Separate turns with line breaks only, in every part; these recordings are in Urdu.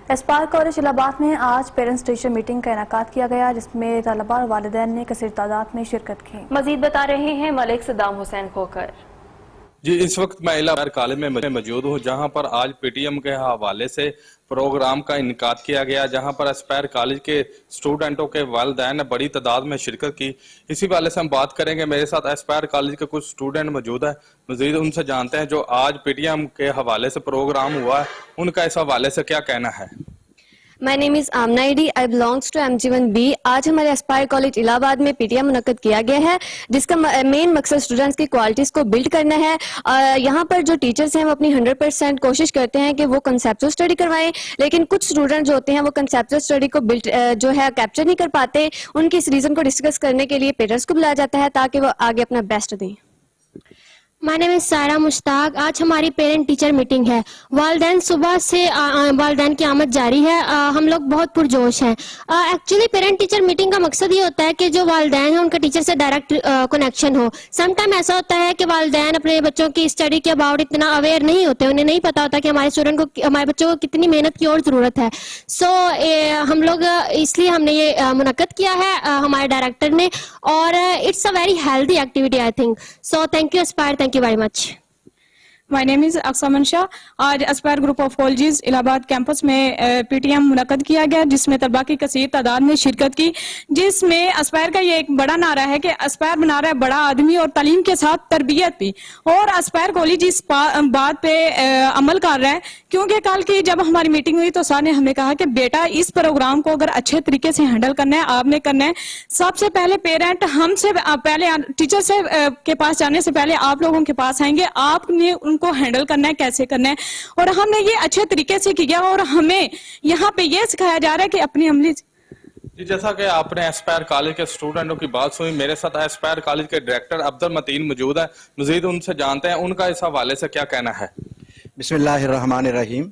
اسپارک کالج الہ آباد میں آج پیرنٹس ٹیچر میٹنگ کا انعقاد کیا گیا، جس میں طلباء اور والدین نے کثیر تعداد میں شرکت کی۔
مزید بتا رہے ہیں ملک صدام حسین کھوکھر۔
جی، اس وقت میں الہ آباد کالج میں موجود ہوں، جہاں پر آج پی ٹی ایم کے حوالے سے پروگرام کا انعقاد کیا گیا، جہاں پر اسپائر کالج کے اسٹوڈنٹوں کے والدین نے بڑی تعداد میں شرکت کی۔ اسی حوالے سے ہم بات کریں گے، میرے ساتھ اسپائر کالج کے کچھ اسٹوڈنٹ موجود ہیں، مزید ان سے جانتے ہیں جو آج پی ٹی ایم کے حوالے سے پروگرام ہوا ہے، ان کا اس حوالے سے کیا کہنا ہے۔
My name is Amna ID. I belongs to MG1B. آج ہمارے اسپائر کالج الہ آباد میں پی ٹی ایم منعقد کیا گیا ہے، جس کا مین مقصد اسٹوڈنٹس کی کوالٹیز کو بلڈ کرنا ہے۔ یہاں پر جو ٹیچرز ہیں وہ اپنی 100% کوشش کرتے ہیں کہ وہ کنسیپچل اسٹڈی کروائیں، لیکن کچھ اسٹوڈنٹ جو ہوتے ہیں وہ کنسیپچل اسٹڈی کو بلڈ جو ہے کیپچر نہیں کر پاتے۔ ان کی اس ریزن کو ڈسکس کرنے کے لیے پیرنٹس کو بلایا جاتا ہے تاکہ وہ آگے اپنا بیسٹ دیں۔
مائی نیم از سارا مشتاق۔ آج ہماری پیرنٹ ٹیچر میٹنگ ہے۔ والدین صبح سے والدین کی آمد جاری ہے، ہم لوگ بہت پرجوش ہیں۔ ایکچولی پیرنٹ ٹیچر میٹنگ کا مقصد یہ ہوتا ہے کہ جو والدین ہیں ان کا ٹیچر سے ڈائریکٹ کنیکشن ہو۔ سم ٹائم ایسا ہوتا ہے کہ والدین اپنے بچوں کی اسٹڈی کے اباؤٹ اتنا اویئر نہیں ہوتے، انہیں نہیں پتا ہوتا کہ ہمارے اسٹوڈنٹ کو، ہمارے بچوں کو کتنی محنت کی اور ضرورت ہے۔ سو ہم لوگ اس لیے ہم نے یہ منعقد کیا ہے ہمارے ڈائریکٹر نے، اور it's a very healthy activity I think. So thank you Aspire, thank you very much.
My name is Aqsa Mansha. آج اسپائر گروپ آف کالجز الہ آباد کیمپس میں پی ٹی ایم منعقد کیا گیا، جس میں طلباء کی کثیر تعداد نے شرکت کی، جس میں اسپائر کا یہ ایک بڑا نعرہ ہے کہ اسپائر بنا رہا ہے بڑا آدمی، اور تعلیم کے ساتھ تربیت بھی، اور اسپائر کالج اس بات پہ عمل کر رہا ہے، کیونکہ کل کی جب ہماری میٹنگ ہوئی تو سر نے ہمیں کہا کہ بیٹا اس پروگرام کو اگر اچھے طریقے سے ہینڈل کرنا ہے آپ نے کرنا ہے، سب سے پہلے پیرنٹ ہم سے پہلے ٹیچر سے کے پاس جانے سے پہلے آپ لوگوں کے پاس آئیں گے، آپ نے ان کو ہینڈل کرنا ہے کیسے کرنا ہے، اور ہم نے یہ اچھے طریقے سے کیا، اور ہمیں یہاں پہ یہ سکھایا جا رہا ہے کہ اپنی عملی۔
جی، جیسا کہ آپ نے اسپائر کالج کے اسٹوڈنٹوں کی بات سنی، میرے ساتھ اسپائر کالج کے ڈائریکٹر عبد المتین موجود ہیں، مزید ان سے جانتے ہیں ان کا اس حوالے سے کیا کہنا ہے۔
بسم اللہ الرحمن الرحیم۔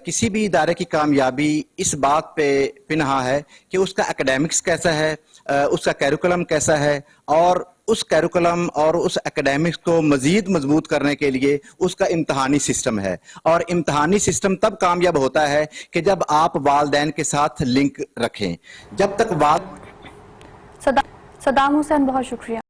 کسی بھی ادارے کی کامیابی اس بات پہ پنہا ہے کہ اس کا اکیڈیمکس کیسا ہے، اس کا کیریکولم کیسا ہے، اور اس کیریکولم اور اس اکیڈیمکس کو مزید مضبوط کرنے کے لیے اس کا امتحانی سسٹم ہے، اور امتحانی سسٹم تب کامیاب ہوتا ہے کہ جب آپ والدین کے ساتھ لنک رکھیں۔ جب تک
صدام حسین، بہت شکریہ۔